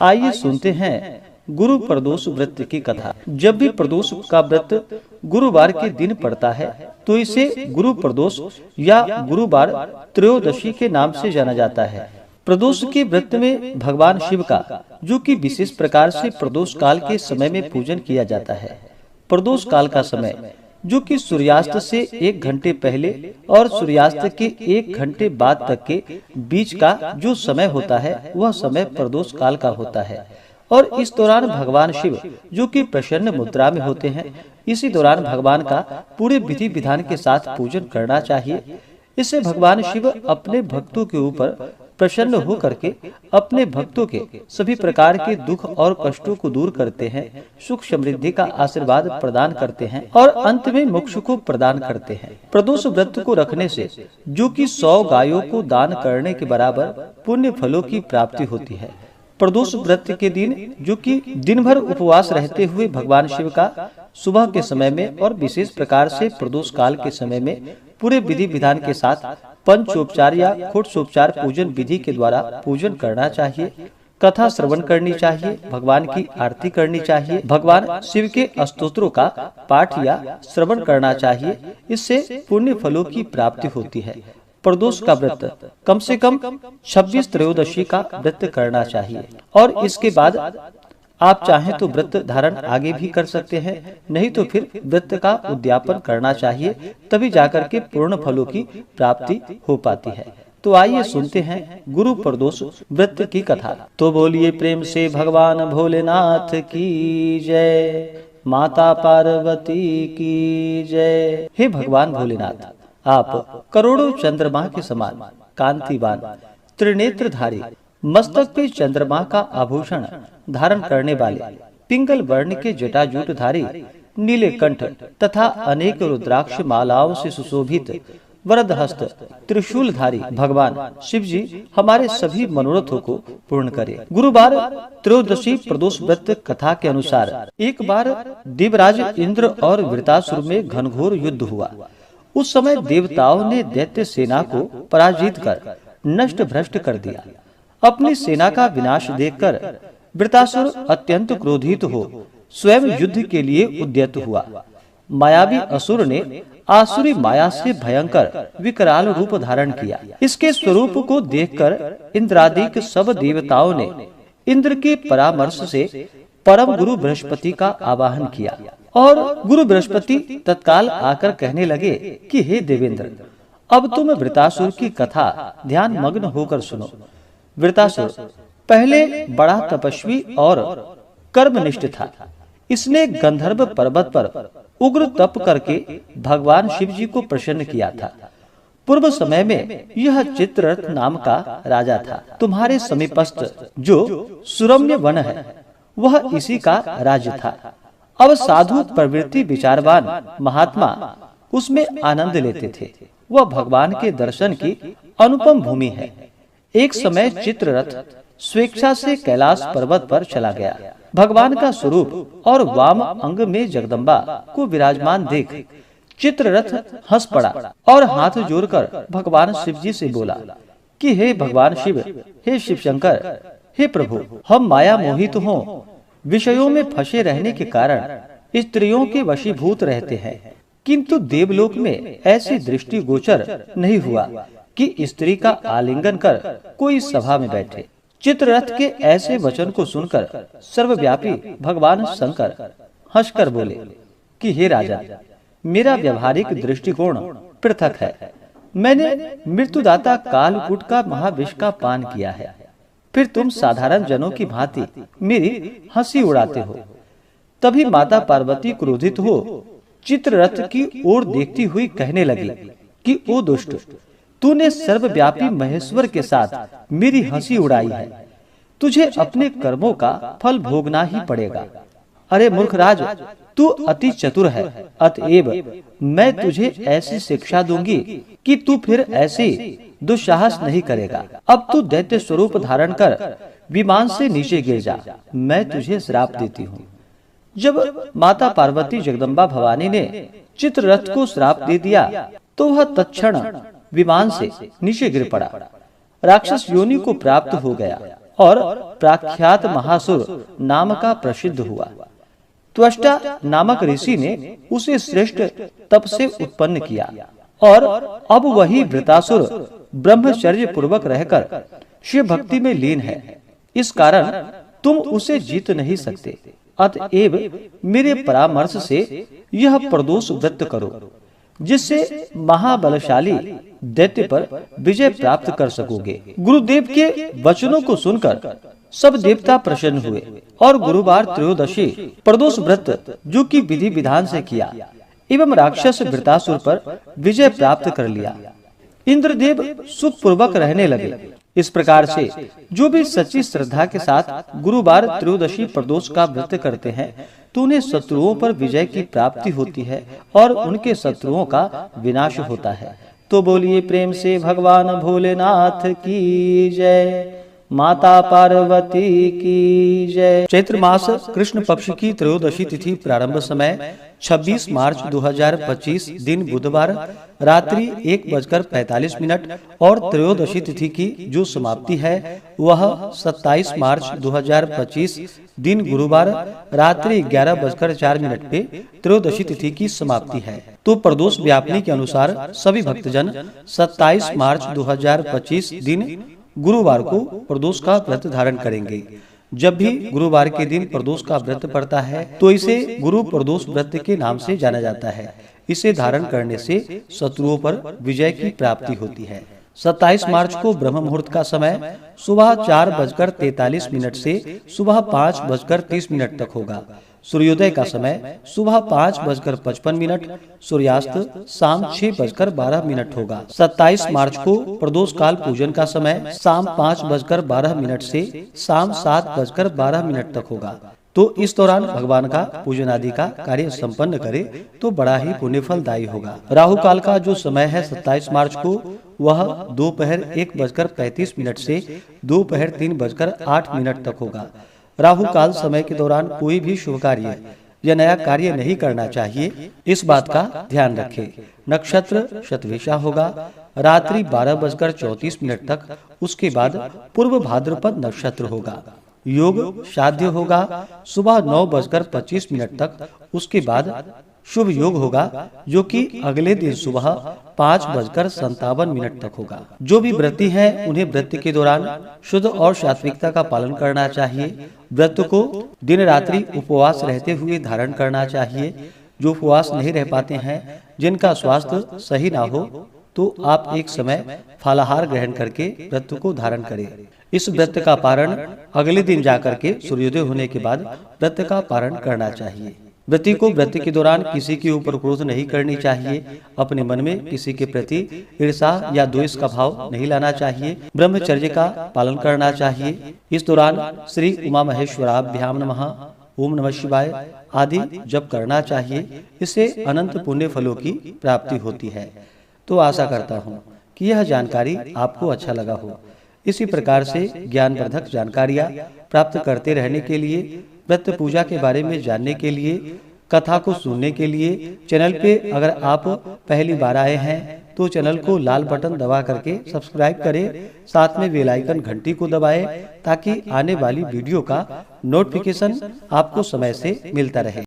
आइए सुनते हैं गुरु प्रदोष व्रत की कथा। जब भी प्रदोष का व्रत गुरुवार के दिन पड़ता है तो इसे गुरु प्रदोष या गुरुवार त्रयोदशी के नाम से जाना जाता है। प्रदोष के व्रत में भगवान शिव का जो कि विशेष प्रकार से प्रदोष काल के समय में पूजन किया जाता है। प्रदोष काल का समय जो कि सूर्यास्त से 1 घंटे पहले और सूर्यास्त के 1 घंटे बाद तक के बीच का जो समय होता है वह समय प्रदोष काल का होता है। और इस दौरान भगवान शिव जो कि प्रसन्न मुद्रा में होते हैं, इसी दौरान भगवान का पूरे विधि विधान के साथ पूजन करना चाहिए। इससे भगवान शिव अपने भक्तों के ऊपर प्रसन्न हो करके अपने भक्तों के सभी प्रकार के दुख और कष्टों को दूर करते हैं, सुख समृद्धि का आशीर्वाद प्रदान करते हैं और अंत में मोक्ष को प्रदान करते हैं। प्रदोष व्रत को रखने से जो कि 100 गायों को दान करने के बराबर पुण्य फलों की प्राप्ति होती है। प्रदोष व्रत के दिन जो कि दिन भर उपवास रहते हुए भगवान शिव का सुबह के समय में और विशेष प्रकार से प्रदोष काल के समय में पूरे विधि विधान के साथ पंचोपचार या खोटोपचार पूजन विधि के द्वारा पूजन करना चाहिए। कथा श्रवण करनी चाहिए, भगवान की आरती करनी चाहिए, भगवान शिव के स्तोत्रों का पाठ या श्रवण करना चाहिए। इससे पुण्य फलों की प्राप्ति होती है। प्रदोष का व्रत कम से कम 26 त्रयोदशी का व्रत करना चाहिए और इसके बाद आप चाहें तो व्रत धारण आगे भी कर सकते हैं, नहीं तो फिर व्रत का उद्यापन करना चाहिए, तभी जाकर के पूर्ण फलों की प्राप्ति हो पाती है। तो आइए सुनते हैं गुरु प्रदोष व्रत की कथा। तो बोलिए प्रेम से भगवान भोलेनाथ की जय, माता पार्वती की जय। हे भगवान भोलेनाथ, आप करोड़ों चंद्रमा के समान कांतिवान त्रिनेत्रधारी, मस्तक पे चंद्रमा का आभूषण धारण करने वाले, पिंगल वर्ण के जटाजूटधारी, नीले कंठ तथा अनेक रुद्राक्ष मालाओं से सुशोभित वरदहस्त त्रिशूलधारी भगवान शिव जी हमारे सभी मनोरथों को पूर्ण करे। गुरुवार त्रयोदशी प्रदोष व्रत कथा के अनुसार एक बार देवराज इंद्र और वृतासुर में घनघोर युद्ध हुआ। उस समय देवताओं ने दैत्य सेना को पराजित कर नष्ट भ्रष्ट कर दिया। अपनी सेना का विनाश देखकर वृतासुर अत्यंत क्रोधित हो स्वयं युद्ध के लिए उद्यत हुआ। मायावी असुर ने आसुरी माया से भयंकर विकराल रूप धारण किया। इसके स्वरूप को देखकर इंद्रादिक सब देवताओं ने इंद्र के परामर्श से परम गुरु बृहस्पति का आवाहन किया और गुरु बृहस्पति तत्काल आकर कहने लगे कि हे देवेंद्र, अब तुम वृतासुर की कथा ध्यान मग्न होकर सुनो। वृतासुर पहले बड़ा तपस्वी और कर्मनिष्ठ था। इसने गंधर्व पर्वत पर उग्र तप करके भगवान शिव जी को प्रसन्न किया था। पूर्व समय में यह चित्ररथ नाम का राजा था। तुम्हारे समीपस्थ जो सुरम्य वन है वह इसी का राज्य था। अब साधु प्रवृत्ति विचारवान महात्मा उसमें आनंद लेते थे। वह भगवान के दर्शन की अनुपम भूमि है। एक समय चित्ररथ स्वेच्छा से कैलाश पर्वत पर चला गया। भगवान का स्वरूप और वाम अंग में जगदम्बा को विराजमान देख चित्ररथ हंस पड़ा और हाथ जोड़कर भगवान शिव जी से बोला कि हे भगवान शिव, हे शिव शंकर, हे प्रभु, हम माया मोहित हों विषयों में फंसे रहने के कारण स्त्रियों के वशीभूत रहते हैं, किंतु देवलोक में ऐसी दृष्टि गोचर नहीं हुआ कि स्त्री का आलिंगन कर कोई सभा में बैठे। चित्ररथ के ऐसे वचन को सुनकर सर्वव्यापी भगवान शंकर हंसकर बोले कि हे राजा, मेरा व्यवहारिक दृष्टिकोण पृथक है। मैंने मृत्युदाता कालकूट का महाविष का पान किया है, फिर तुम साधारण जनों की भांति मेरी हंसी उड़ाते हो। तभी माता पार्वती क्रोधित हो चित्ररथ की ओर देखती हुई कहने लगी कि ओ दुष्ट, तूने सर्वव्यापी महेश्वर के साथ मेरी हंसी उड़ाई है, तुझे अपने कर्मों का फल भोगना ही पड़ेगा। अरे मूर्खराज, तू अति चतुर है, अतएव मैं तुझे ऐसी शिक्षा दूंगी कि तू फिर ऐसी दुस्साहस नहीं करेगा। अब तू दैत्य स्वरूप धारण कर विमान से नीचे गिर जा, मैं तुझे श्राप देती हूँ। जब माता पार्वती जगदम्बा भवानी ने चित्ररथ को श्राप दे दिया तो वह तत्क्षण विमान से नीचे गिर पड़ा, राक्षस योनि को प्राप्त हो गया और प्रख्यात महासुर नाम का प्रसिद्ध हुआ। त्वष्टा नामक ऋषि ने उसे श्रेष्ठ तप से उत्पन्न किया और अब वही वृतासुर ब्रह्मचर्य पूर्वक रहकर शिव भक्ति में लीन है। इस कारण तुम उसे जीत नहीं सकते। अतएव मेरे परामर्श से यह प्रदोष व्रत करो, जिससे महाबलशाली दैत्य पर विजय प्राप्त कर सकोगे। गुरुदेव के वचनों को सुनकर सब देवता प्रसन्न हुए और गुरुवार त्रयोदशी प्रदोष व्रत जो कि विधि विधान से किया एवं राक्षस वृतासुर पर विजय प्राप्त कर लिया। इंद्रदेव सुख पूर्वक रहने लगे। इस प्रकार से जो भी सच्ची श्रद्धा के साथ गुरुवार त्रयोदशी प्रदोष का व्रत करते हैं तो उन्हें शत्रुओं पर विजय की प्राप्ति होती है और उनके शत्रुओं का विनाश होता है। तो बोलिए प्रेम से भगवान भोलेनाथ की जय, माता पार्वती की जय। चैत्र मास कृष्ण पक्ष की त्रयोदशी तिथि प्रारंभ समय 26 मार्च 2025 दिन बुधवार रात्रि 1:45 और त्रयोदशी तिथि की जो समाप्ति है वह 27 मार्च 2025 दिन गुरुवार रात्रि 11:04 पे त्रयोदशी तिथि की समाप्ति है। तो प्रदोष व्यापनी के अनुसार सभी भक्तजन 27 मार्च 2025 दिन गुरुवार को प्रदोष का व्रत धारण करेंगे। जब भी गुरुवार के दिन प्रदोष का व्रत पड़ता है तो इसे गुरु प्रदोष व्रत के नाम से जाना जाता है। इसे धारण करने से शत्रुओं पर विजय की प्राप्ति होती है। 27 मार्च को ब्रह्म मुहूर्त का समय सुबह 4:43 से सुबह 5:30 तक होगा। सूर्योदय का समय सुबह 5:55, सूर्यास्त शाम 6:12 होगा। 27 मार्च को प्रदोष काल पूजन का समय शाम 5:12 से शाम 7:12 तक होगा। तो इस दौरान भगवान का पूजन आदि का कार्य संपन्न करे तो बड़ा ही पुण्य फलदायी होगा। राहु काल का जो समय है 27 मार्च को वह दोपहर 1:35 से दोपहर 3:08 तक होगा। राहु काल समय के दौरान कोई भी शुभ कार्य या नया कार्य नहीं करना चाहिए, इस बात का ध्यान रखें। नक्षत्र शतभिषा होगा रात्रि 12:34 तक, उसके बाद पूर्व भाद्रपद नक्षत्र होगा। योग साध्य होगा सुबह 9:25 तक, उसके बाद शुभ योग होगा जो कि अगले दिन सुबह 5:57 तक होगा। जो भी व्रती हैं उन्हें व्रत के दौरान शुद्ध और सात्विकता का पालन करना चाहिए। व्रत को दिन रात्रि उपवास रहते हुए धारण करना चाहिए। जो उपवास नहीं रह पाते हैं, जिनका स्वास्थ्य सही ना हो, तो आप एक समय फलाहार ग्रहण करके व्रत को धारण करें। इस व्रत का पारण अगले दिन जाकर के सूर्योदय होने के बाद व्रत का पारण करना चाहिए। व्रती को व्रत के दौरान किसी के ऊपर क्रोध नहीं करनी चाहिए। अपने मन में किसी के प्रति ईर्षा या द्वेष का भाव नहीं लाना चाहिए। ब्रह्मचर्य का पालन करना चाहिए। इस दौरान श्री उमा महेश्वराभ्याम नमः, ओम नमः शिवाय आदि जप करना चाहिए। इससे अनंत पुण्य फलों की प्राप्ति होती है। तो आशा करता हूँ कि यह जानकारी आपको अच्छा लगा हो। इसी प्रकार से ज्ञानवर्धक जानकारियाँ प्राप्त करते रहने के लिए, व्रत पूजा के बारे में जानने के लिए, कथा को सुनने के लिए चैनल पे अगर आप पहली बार आए हैं तो चैनल को लाल बटन दबा करके सब्सक्राइब करें। साथ में बेल आइकन घंटी को दबाएं ताकि आने वाली वीडियो का नोटिफिकेशन आपको समय से मिलता रहे।